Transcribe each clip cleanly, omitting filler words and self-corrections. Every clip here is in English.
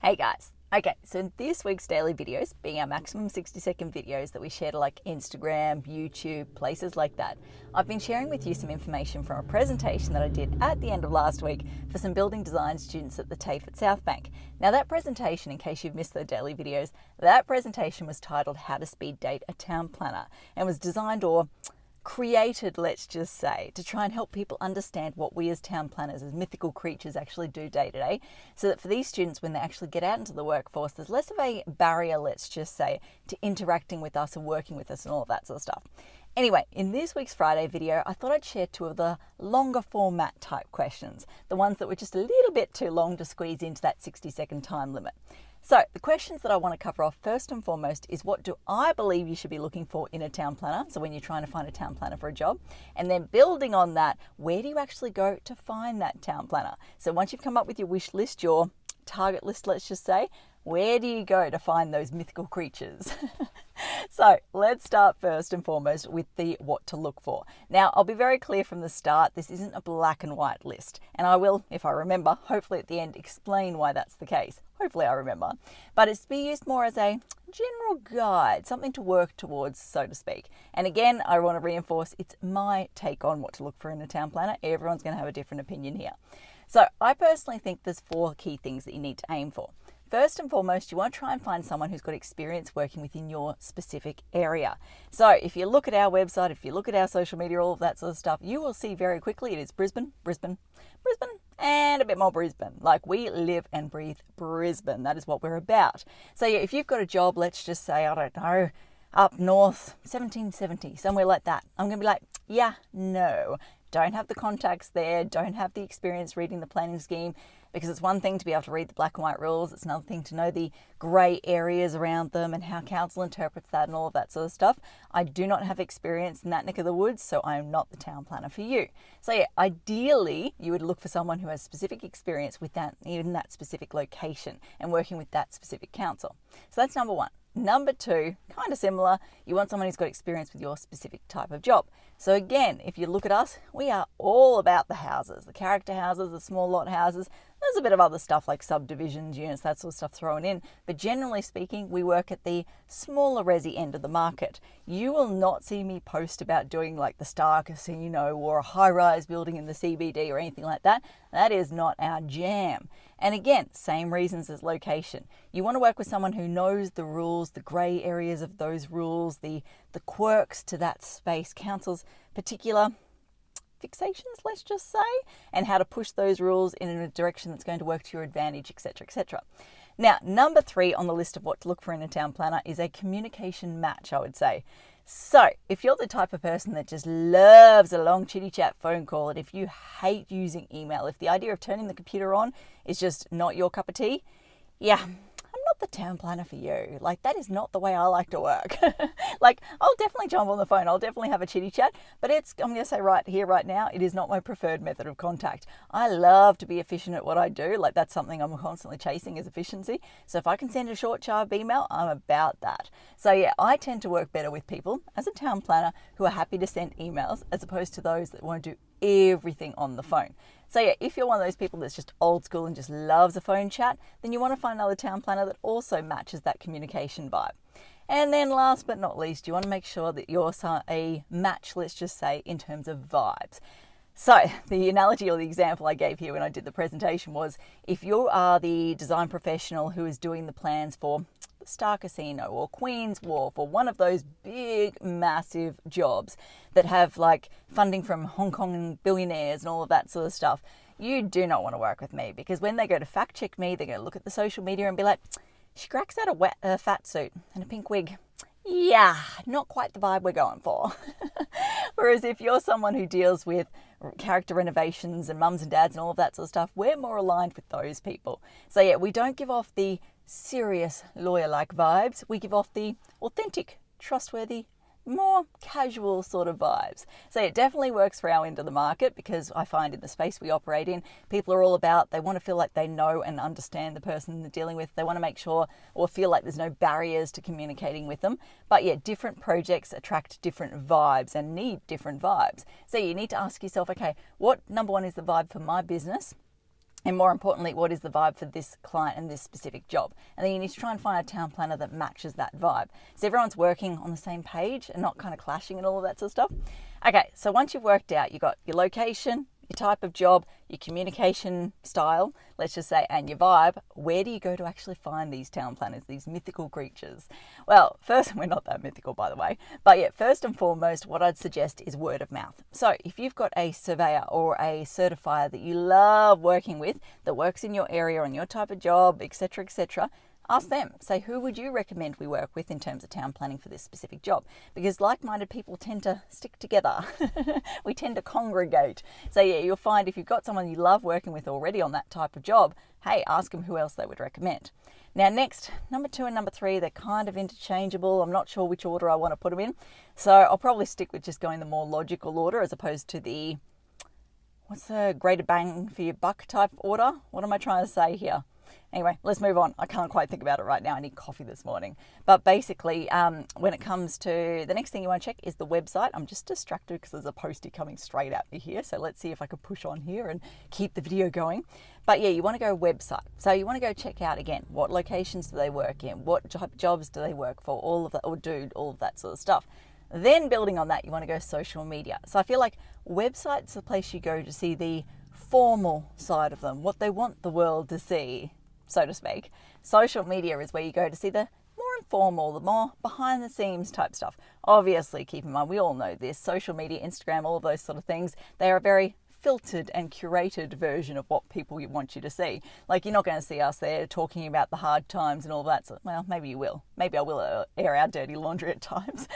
Hey guys. Okay, so in this week's daily videos, being our maximum 60-second videos that we share to like Instagram, YouTube, places like that, I've been sharing with you some information from a presentation that I did at the end of last week for some building design students at the TAFE at Southbank. Now that presentation, in case you've missed the daily videos, that presentation was titled How to Speed Date a Town Planner and was designed or created, let's just say, to try and help people understand what we as town planners, as mythical creatures, actually do day to day, so that for these students, when they actually get out into the workforce, there's less of a barrier, let's just say, to interacting with us and working with us and all of that sort of stuff. Anyway, in this week's Friday video, I thought I'd share two of the longer format type questions, the ones that were just a little bit too long to squeeze into that 60-second time limit. So the questions that I want to cover off first and foremost is, what do I believe you should be looking for in a town planner? So when you're trying to find a town planner for a job, and then building on that, where do you actually go to find that town planner? So once you've come up with your wish list, your target list, let's just say, where do you go to find those mythical creatures? So let's start first and foremost with the what to look for. Now, I'll be very clear from the start, this isn't a black and white list. And I will, if I remember, hopefully at the end, explain why that's the case. Hopefully I remember. But it's to be used more as a general guide, something to work towards, so to speak. And again, I want to reinforce, it's my take on what to look for in a town planner. Everyone's going to have a different opinion here. So I personally think there's 4 key things that you need to aim for. First and foremost, you want to try and find someone who's got experience working within your specific area. So if you look at our website, if you look at our social media, all of that sort of stuff, you will see very quickly it is Brisbane, Brisbane, Brisbane, and a bit more Brisbane. Like, we live and breathe Brisbane. That is what we're about. So yeah, if you've got a job, let's just say, I don't know, up north, 1770, somewhere like that, I'm going to be like, yeah, no. Don't have the contacts there, don't have the experience reading the planning scheme, because it's one thing to be able to read the black and white rules, it's another thing to know the grey areas around them and how council interprets that and all of that sort of stuff. I do not have experience in that neck of the woods, so I am not the town planner for you. So yeah, ideally, you would look for someone who has specific experience with that, even that specific location, and working with that specific council. So that's number 1. Number 2, kind of similar, you want someone who's got experience with your specific type of job. So again, if you look at us, we are all about the houses, the character houses, the small lot houses. There's a bit of other stuff like subdivisions, units, that sort of stuff thrown in. But generally speaking, we work at the smaller resi end of the market. You will not see me post about doing like the Star Casino or a high-rise building in the CBD or anything like that. That is not our jam. And again, same reasons as location. You want to work with someone who knows the rules, the grey areas of those rules, the quirks to that space, council's particular fixations, let's just say, and how to push those rules in a direction that's going to work to your advantage, etc., etc. Now, number 3 on the list of what to look for in a town planner is a communication match, I would say. So if you're the type of person that just loves a long chitty chat phone call, and if you hate using email, if the idea of turning the computer on is just not your cup of tea, yeah, I'm not the town planner for you. Like, that is not the way I like to work. Like, I'll definitely jump on the phone. I'll definitely have a chitty chat, but I'm going to say right here, right now, it is not my preferred method of contact. I love to be efficient at what I do. Like, that's something I'm constantly chasing, is efficiency. So if I can send a short, sharp email, I'm about that. So yeah, I tend to work better with people as a town planner who are happy to send emails, as opposed to those that want to do everything on the phone. So yeah, if you're one of those people that's just old school and just loves a phone chat, then you want to find another town planner that also matches that communication vibe. And then last but not least, you want to make sure that you're a match, let's just say, in terms of vibes. So the analogy or the example I gave here when I did the presentation was, if you are the design professional who is doing the plans for the Star Casino or Queen's Wharf or one of those big, massive jobs that have like funding from Hong Kong billionaires and all of that sort of stuff, you do not want to work with me, because when they go to fact check me, they're going to look at the social media and be like, she cracks out a fat suit and a pink wig. Yeah, not quite the vibe we're going for. Whereas if you're someone who deals with character renovations and mums and dads and all of that sort of stuff, we're more aligned with those people. So yeah, we don't give off the serious lawyer-like vibes. We give off the authentic, trustworthy, more casual sort of vibes. So it definitely works for our end of the market, because I find in the space we operate in, people are all about, they want to feel like they know and understand the person they're dealing with. They want to make sure or feel like there's no barriers to communicating with them. But yeah, different projects attract different vibes and need different vibes. So you need to ask yourself, okay, what number 1 is the vibe for my business? And more importantly, what is the vibe for this client and this specific job? And then you need to try and find a town planner that matches that vibe. So everyone's working on the same page and not kind of clashing and all of that sort of stuff. Okay, so once you've worked out, you've got your location, your type of job, your communication style, let's just say, and your vibe, where do you go to actually find these town planners, these mythical creatures? Well, first, we're not that mythical, by the way, but yeah, first and foremost, what I'd suggest is word of mouth. So if you've got a surveyor or a certifier that you love working with, that works in your area, on your type of job, etc., ask them. Say, who would you recommend we work with in terms of town planning for this specific job? Because like-minded people tend to stick together. We tend to congregate. So yeah, you'll find if you've got someone you love working with already on that type of job, hey, ask them who else they would recommend. Now next, number 2 and number 3, they're kind of interchangeable. I'm not sure which order I want to put them in. So I'll probably stick with just going the more logical order as opposed to the, what's the greater bang for your buck type order? What am I trying to say here? Anyway, let's move on. I can't quite think about it right now. I need coffee this morning. But basically, when it comes to the next thing you want to check is the website. I'm just distracted because there's a postie coming straight at me here. So let's see if I can push on here and keep the video going. But yeah, you want to go website. So you want to go check out again, what locations do they work in? What type of jobs do they work for? All of that, or do all of that sort of stuff. Then building on that, you want to go social media. So I feel like website's the place you go to see the formal side of them, what they want the world to see, so to speak. Social media is where you go to see the more informal, the more behind the scenes type stuff. Obviously, keep in mind, we all know this, social media, Instagram, all of those sort of things, they are very filtered and curated version of what people want you to see. Like, you're not going to see us there talking about the hard times and all that. So, well, maybe you will. Maybe I will air our dirty laundry at times.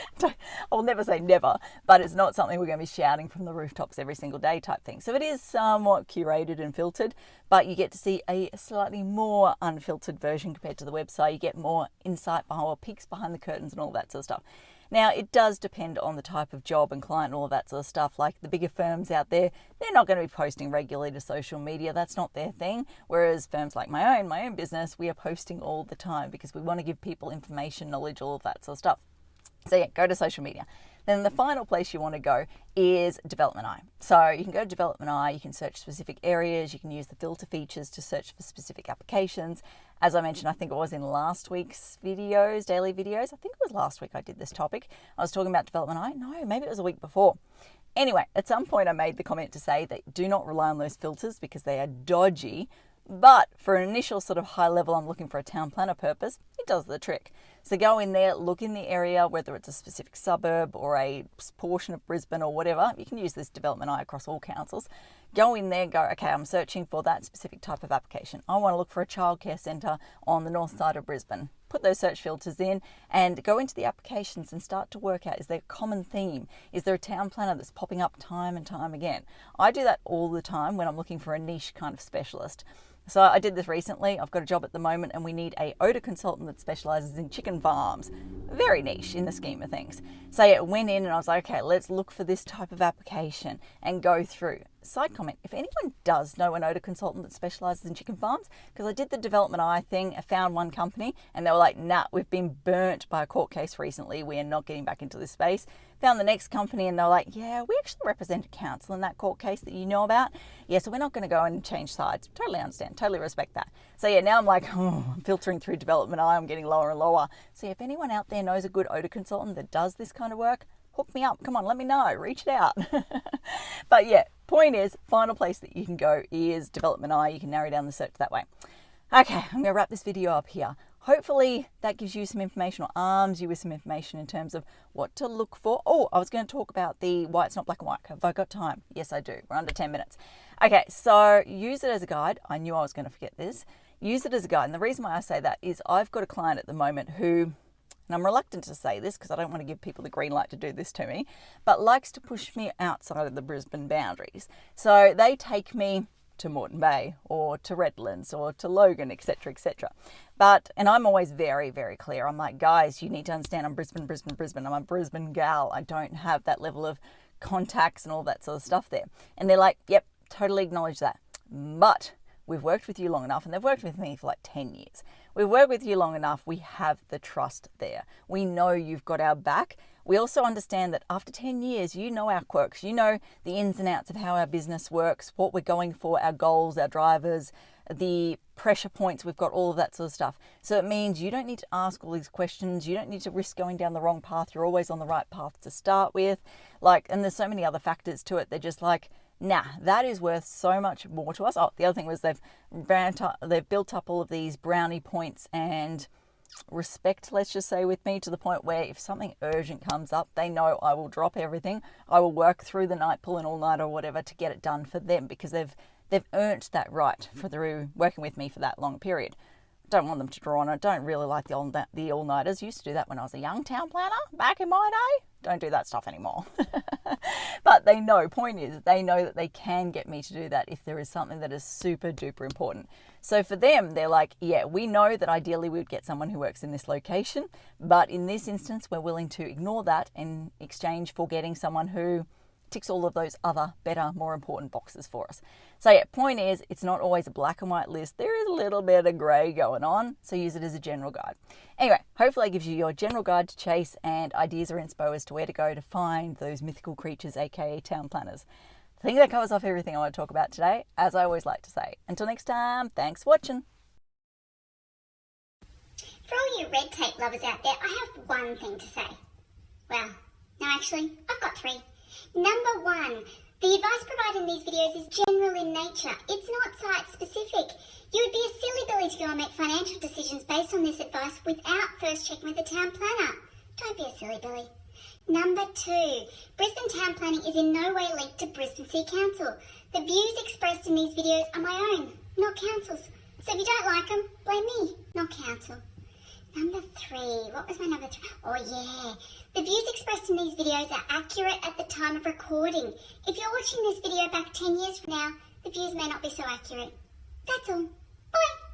I'll never say never, but it's not something we're going to be shouting from the rooftops every single day type thing. So it is somewhat curated and filtered, but you get to see a slightly more unfiltered version compared to the website. You get more insight behind, or peeks behind the curtains and all that sort of stuff. Now, it does depend on the type of job and client and all of that sort of stuff. Like the bigger firms out there, they're not going to be posting regularly to social media. That's not their thing. Whereas firms like my own business, we are posting all the time because we want to give people information, knowledge, all of that sort of stuff. So yeah, go to social media. Then the final place you want to go is Development.i. So you can go to Development.i, you can search specific areas, you can use the filter features to search for specific applications. As I mentioned, I think it was in last week's videos, daily videos. I think it was last week I did this topic. I was talking about Development.i. No, maybe it was a week before. Anyway, at some point I made the comment to say that do not rely on those filters because they are dodgy. But for an initial sort of high level, I'm looking for a town planner purpose, it does the trick. So go in there, look in the area, whether it's a specific suburb or a portion of Brisbane or whatever. You can use this Development.i across all councils. Go in there, go, okay, I'm searching for that specific type of application. I want to look for a childcare centre on the north side of Brisbane. Put those search filters in and go into the applications and start to work out, is there a common theme? Is there a town planner that's popping up time and time again? I do that all the time when I'm looking for a niche kind of specialist. So I did this recently. I've got a job at the moment and we need a odour consultant that specialises in chicken farms. Very niche in the scheme of things. So yeah, went in and I was like, okay, let's look for this type of application and go through. Side comment, if anyone does know an odour consultant that specialises in chicken farms, because I did the Development.i thing, I found one company and they were like, nah, we've been burnt by a court case recently. We are not getting back into this space. Found the next company and they're like, yeah, we actually represent a council in that court case that you know about. Yeah, so we're not going to go and change sides. Totally understand, totally respect that. So yeah, now I'm like, I'm filtering through Development.i, I'm getting lower and lower. So if anyone out there knows a good odour consultant that does this kind of work, hook me up. Come on, let me know. Reach it out. But yeah, point is, final place that you can go is Development.i. You can narrow down the search that way. Okay, I'm going to wrap this video up here. Hopefully that gives you some information or arms you with some information in terms of what to look for. Oh, I was going to talk about the why it's not black and white. Have I got time? Yes, I do. We're under 10 minutes. Okay, so use it as a guide. I knew I was going to forget this. Use it as a guide. And the reason why I say that is I've got a client at the moment who, and I'm reluctant to say this because I don't want to give people the green light to do this to me, but likes to push me outside of the Brisbane boundaries. So they take me to Moreton Bay or to Redlands or to Logan, etc., etc. And I'm always very, very clear. I'm like, guys, you need to understand I'm Brisbane. I'm a Brisbane gal. I don't have that level of contacts and all that sort of stuff there. And they're like, yep, totally acknowledge that. But we've worked with you long enough, and they've worked with me for like 10 years. We've worked with you long enough. We have the trust there. We know you've got our back. We also understand that after 10 years, you know our quirks. You know the ins and outs of how our business works, what we're going for, our goals, our drivers, the pressure points. We've got all of that sort of stuff. So it means you don't need to ask all these questions. You don't need to risk going down the wrong path. You're always on the right path to start with. And there's so many other factors to it. They're just like, nah, that is worth so much more to us. Oh, the other thing was they've built up all of these brownie points and respect, let's just say, with me, to the point where if something urgent comes up, they know I will drop everything. I will work through the night, pull an all-night or whatever to get it done for them, because they've earned that right through working with me for that long period. Don't want them to draw on it. Don't really like the all-nighters. Used to do that when I was a young town planner back in my day. Don't do that stuff anymore. But they know, point is, they know that they can get me to do that if there is something that is super duper important. So for them, they're like, yeah, we know that ideally we would get someone who works in this location, but in this instance, we're willing to ignore that in exchange for getting someone who ticks all of those other better, more important boxes for us. So yeah, point is, it's not always a black and white list. There is a little bit of grey going on, so use it as a general guide. Anyway, hopefully that gives you your general guide to chase and ideas or inspo as to where to go to find those mythical creatures, aka town planners. I think that covers off everything I want to talk about today, as I always like to say. Until next time, thanks for watching. For all you red tape lovers out there, I have one thing to say. Well, no, actually, I've got three. Number one, the advice provided in these videos is general in nature. It's not site-specific. You would be a silly Billy to go and make financial decisions based on this advice without first checking with the town planner. Don't be a silly Billy. Number two, Brisbane town planning is in no way linked to Brisbane City Council. The views expressed in these videos are my own, not council's. So if you don't like them, blame me, not council. Number three, what was my number three? Oh yeah, the views expressed in these videos are accurate at the time of recording. If you're watching this video back 10 years from now, the views may not be so accurate. That's all. Bye.